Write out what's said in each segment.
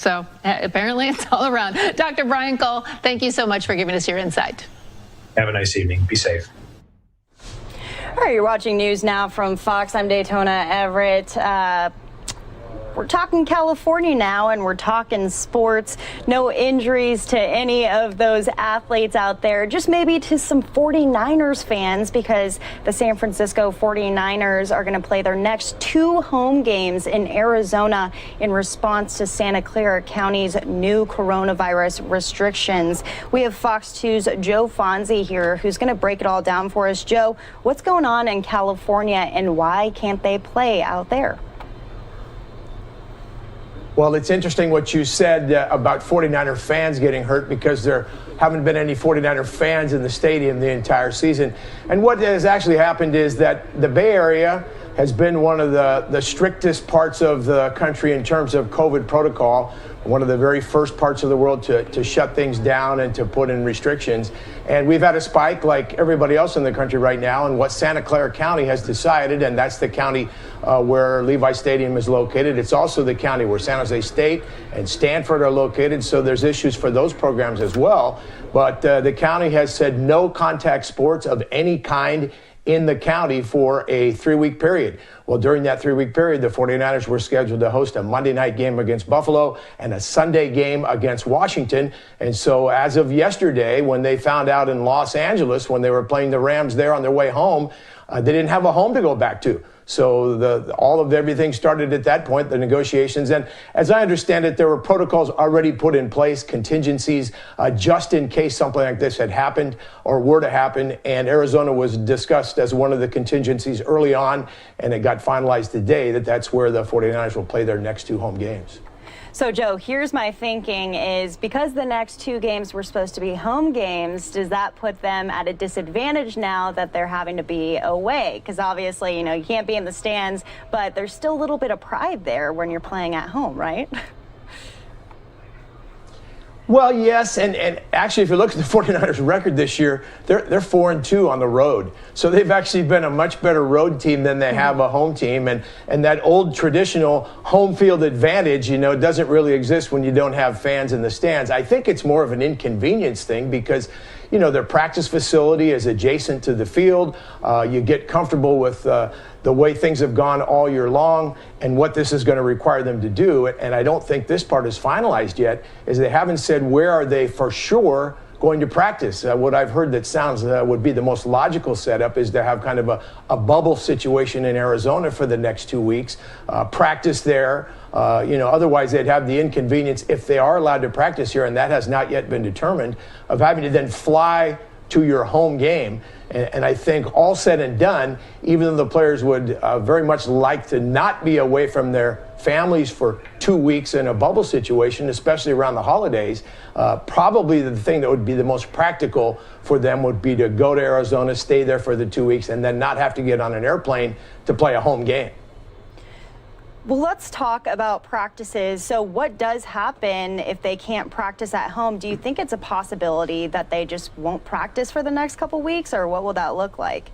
So apparently it's all around. Dr. Brian Cole, thank you so much for giving us your insight. Have a nice evening. Be safe. All right, you're watching News Now from Fox. I'm Daytona Everett. We're talking California now, and we're talking sports. No injuries to any of those athletes out there, just maybe to some 49ers fans, because the San Francisco 49ers are going to play their next 2 home games in Arizona in response to Santa Clara County's new coronavirus restrictions. We have Fox 2's Joe Fonzi here, who's going to break it all down for us. Joe, what's going on in California, and why can't they play out there? Well, it's interesting what you said about 49er fans getting hurt, because there haven't been any 49er fans in the stadium the entire season. And what has actually happened is that the Bay Area has been one of the strictest parts of the country in terms of COVID protocol, one of the very first parts of the world to shut things down and to put in restrictions. And we've had a spike like everybody else in the country right now. And what Santa Clara County has decided, and that's the county where Levi Stadium is located. It's also the county where San Jose State and Stanford are located. So there's issues for those programs as well. But the county has said no contact sports of any kind in the county for a 3-week period. Well, during that 3-week period, the 49ers were scheduled to host a Monday night game against Buffalo and a Sunday game against Washington. And so as of yesterday, when they found out in Los Angeles, when they were playing the Rams there on their way home, they didn't have a home to go back to. So all of everything started at that point, the negotiations. And as I understand it, there were protocols already put in place, contingencies, just in case something like this had happened or were to happen. And Arizona was discussed as one of the contingencies early on, and it got finalized today that that's where the 49ers will play their next 2 home games. So, Joe, here's my thinking is, because the next 2 games were supposed to be home games, does that put them at a disadvantage now that they're having to be away? Because obviously, you know, you can't be in the stands, but there's still a little bit of pride there when you're playing at home, right? Well, yes, and actually, if you look at the 49ers record this year, they're 4-2 on the road. So they've actually been a much better road team than they have a home team. And that old traditional home field advantage, you know, doesn't really exist when you don't have fans in the stands. I think it's more of an inconvenience thing because, you know, their practice facility is adjacent to the field. You get comfortable with the way things have gone all year long and what this is going to require them to do. And I don't think this part is finalized yet, is they haven't said where are they for sure going to practice. What I've heard that sounds would be the most logical setup is to have kind of a bubble situation in Arizona for the next 2 weeks, practice there. You know, otherwise they'd have the inconvenience, if they are allowed to practice here, and that has not yet been determined, of having to then fly to your home game. And I think all said and done, even though the players would very much like to not be away from their families for 2 weeks in a bubble situation, especially around the holidays, probably the thing that would be the most practical for them would be to go to Arizona, stay there for the 2 weeks, and then not have to get on an airplane to play a home game. Well, let's talk about practices. So what does happen if they can't practice at home? Do you think it's a possibility that they just won't practice for the next couple weeks, or what will that look like?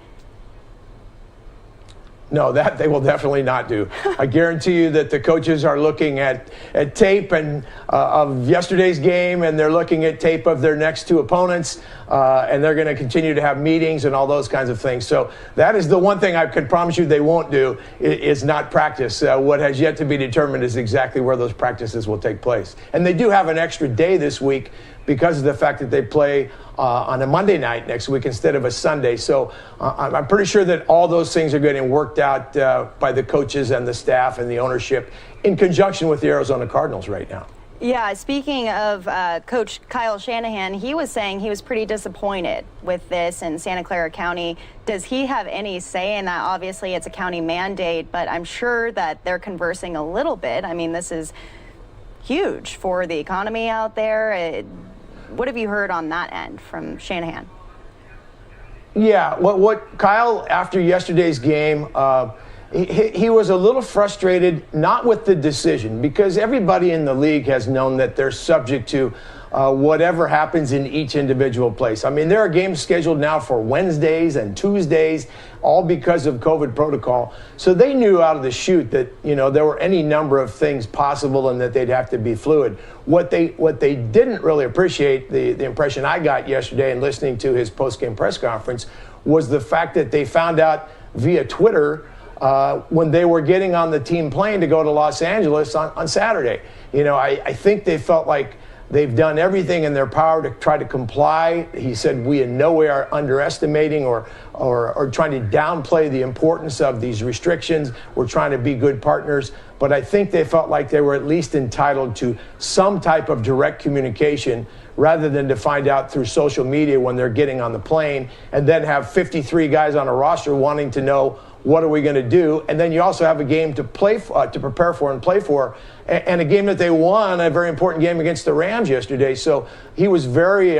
No, that they will definitely not do. I guarantee you that the coaches are looking at tape and of yesterday's game, and they're looking at tape of their next 2 opponents, and they're going to continue to have meetings and all those kinds of things. So that is the one thing I can promise you they won't do, is not practice. What has yet to be determined is exactly where those practices will take place. And they do have an extra day this week because of the fact that they play on a Monday night next week instead of a Sunday. So I'm pretty sure that all those things are getting worked out by the coaches and the staff and the ownership in conjunction with the Arizona Cardinals right now. Yeah, speaking of Coach Kyle Shanahan, he was saying he was pretty disappointed with this in Santa Clara County. Does he have any say in that? Obviously, it's a county mandate, but I'm sure that they're conversing a little bit. I mean, this is huge for the economy out there. What have you heard on that end from Shanahan? Yeah, what Kyle, after yesterday's game, he was a little frustrated, not with the decision, because everybody in the league has known that they're subject to whatever happens in each individual place. I mean, there are games scheduled now for Wednesdays and Tuesdays, all because of COVID protocol. So they knew out of the chute that, there were any number of things possible and that they'd have to be fluid. What they didn't really appreciate, the impression I got yesterday in listening to his post-game press conference, was the fact that they found out via Twitter when they were getting on the team plane to go to Los Angeles on Saturday. I think they felt like they've done everything in their power to try to comply. He said we in no way are underestimating or trying to downplay the importance of these restrictions. We're trying to be good partners. But I think they felt like they were at least entitled to some type of direct communication rather than to find out through social media when they're getting on the plane and then have 53 guys on a roster wanting to know what are we going to do. And then you also have a game to play for, to prepare for and play for, and a game that they won, a very important game against the Rams yesterday. So he was very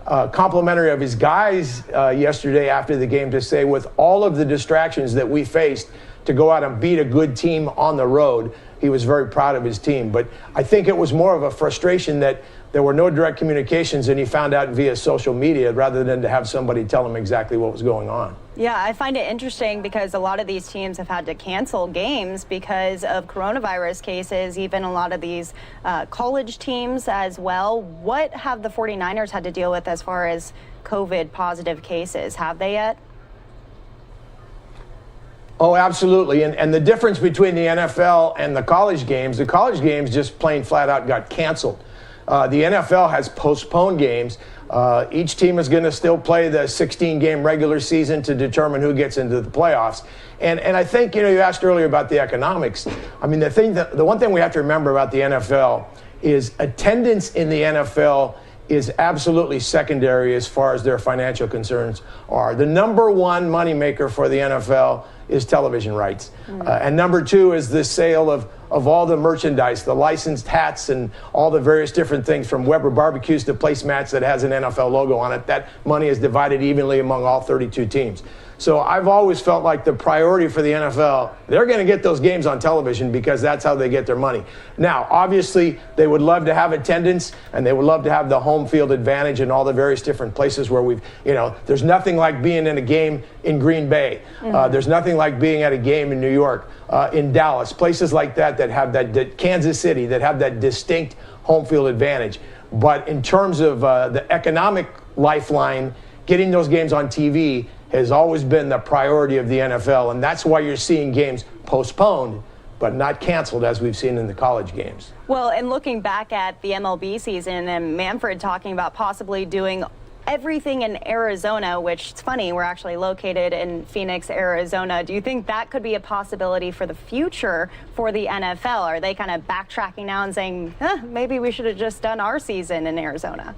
complimentary of his guys yesterday after the game to say, with all of the distractions that we faced, to go out and beat a good team on the road, he was very proud of his team. But I think it was more of a frustration that there were no direct communications and he found out via social media rather than to have somebody tell him exactly what was going on. Yeah, I find it interesting because a lot of these teams have had to cancel games because of coronavirus cases, even a lot of these college teams as well. What have the 49ers had to deal with as far as COVID positive cases? Have they yet? Oh, absolutely. And the difference between the NFL and the college games just plain flat out got canceled. The NFL has postponed games. Each team is going to still play the 16-game regular season to determine who gets into the playoffs. And I think, you asked earlier about the economics. I mean, the one thing we have to remember about the NFL is attendance in the NFL is absolutely secondary as far as their financial concerns are. The number one moneymaker for the NFL is television rights. And number two is the sale of all the merchandise, the licensed hats and all the various different things, from Weber barbecues to placemats that has an NFL logo on it. That money is divided evenly among all 32 teams. So I've always felt like the priority for the NFL, they're going to get those games on television because that's how they get their money. Now, obviously, they would love to have attendance and they would love to have the home field advantage in all the various different places where there's nothing like being in a game in Green Bay. There's nothing like being at a game in New York, in Dallas, places like that have that Kansas City, that have that distinct home field advantage. But in terms of the economic lifeline, getting those games on TV has always been the priority of the NFL, and that's why you're seeing games postponed but not canceled as we've seen in the college games. Well, and looking back at the MLB season and Manfred talking about possibly doing everything in Arizona, which it's funny, we're actually located in Phoenix, Arizona. Do you think that could be a possibility for the future for the NFL? Are they kind of backtracking now and saying, maybe we should have just done our season in Arizona?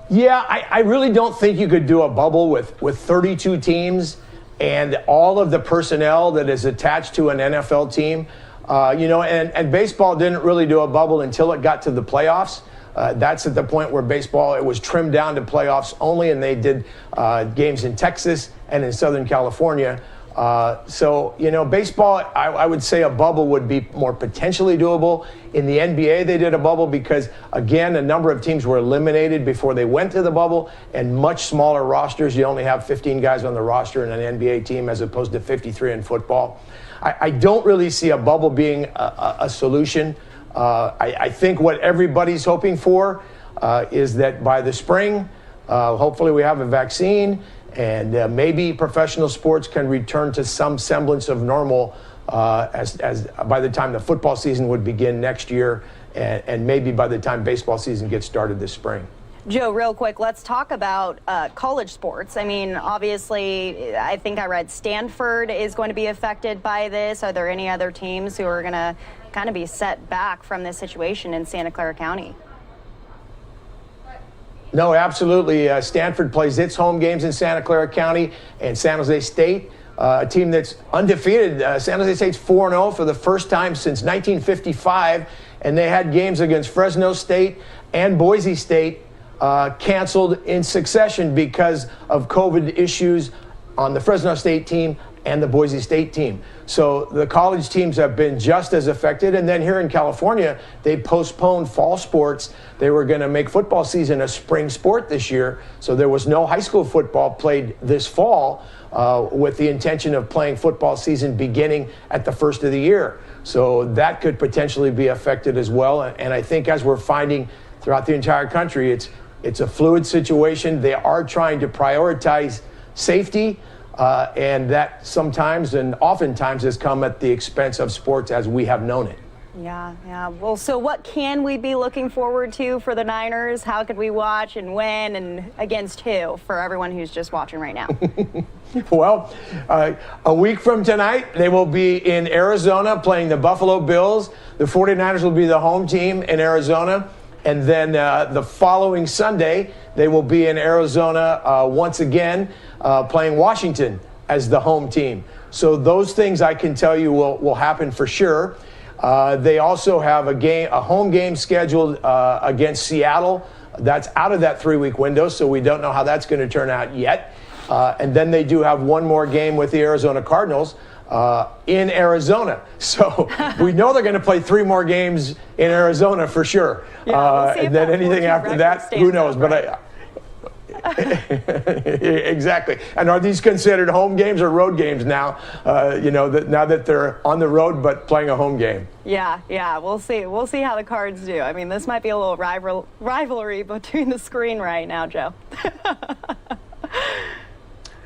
Yeah, I really don't think you could do a bubble with 32 teams and all of the personnel that is attached to an NFL team. And baseball didn't really do a bubble until it got to the playoffs. That's at the point where baseball, it was trimmed down to playoffs only, and they did games in Texas and in Southern California. Baseball, I would say a bubble would be more potentially doable. In the NBA, they did a bubble because, again, a number of teams were eliminated before they went to the bubble, and much smaller rosters. You only have 15 guys on the roster in an NBA team as opposed to 53 in football. I don't really see a bubble being a solution. I think what everybody's hoping for is that by the spring, hopefully we have a vaccine, and maybe professional sports can return to some semblance of normal as by the time the football season would begin next year, and maybe by the time baseball season gets started this spring. Joe, real quick, let's talk about college sports. I mean, obviously, I think I read Stanford is going to be affected by this. Are there any other teams who are going to kind of be set back from this situation in Santa Clara County? No, absolutely. Stanford plays its home games in Santa Clara County, and San Jose State, a team that's undefeated. San Jose State's 4-0 for the first time since 1955, and they had games against Fresno State and Boise State canceled in succession because of COVID issues on the Fresno State team and the Boise State team. So the college teams have been just as affected. And then here in California, they postponed fall sports. They were going to make football season a spring sport this year. So there was no high school football played this fall with the intention of playing football season beginning at the first of the year. So that could potentially be affected as well. And I think as we're finding throughout the entire country, it's a fluid situation. They are trying to prioritize safety. And that sometimes and oftentimes has come at the expense of sports as we have known it. Yeah. Well, so what can we be looking forward to for the Niners? How could we watch and when and against who for everyone who's just watching right now? Well, a week from tonight, they will be in Arizona playing the Buffalo Bills. The 49ers will be the home team in Arizona. And then the following Sunday, they will be in Arizona once again, playing Washington as the home team. So those things I can tell you will happen for sure. They also have a home game scheduled against Seattle. That's out of that 3-week window, so we don't know how that's going to turn out yet. And then they do have one more game with the Arizona Cardinals in Arizona. So we know they're going to play 3 more games in Arizona for sure. Yeah, we'll and then anything after that, who knows? But exactly. And are these considered home games or road games now? Now that they're on the road but playing a home game. Yeah. We'll see. We'll see how the Cards do. I mean, this might be a little rivalry between the screen right now, Joe.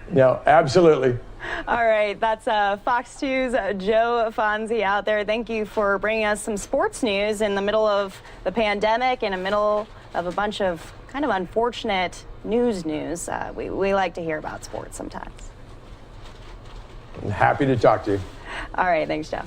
No, absolutely. All right, that's Fox 2's Joe Fonzi out there. Thank you for bringing us some sports news in the middle of the pandemic, in the middle of a bunch of kind of unfortunate news. We like to hear about sports sometimes. I'm happy to talk to you. All right, thanks, Joe.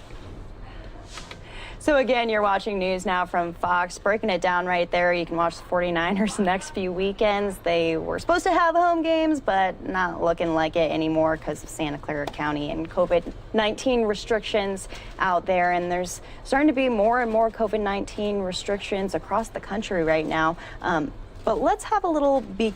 So again, you're watching News Now from Fox, breaking it down right there. You can watch the 49ers the next few weekends. They were supposed to have home games, but not looking like it anymore because of Santa Clara County and COVID-19 restrictions out there. And there's starting to be more and more COVID-19 restrictions across the country right now. But let's have a little beacon.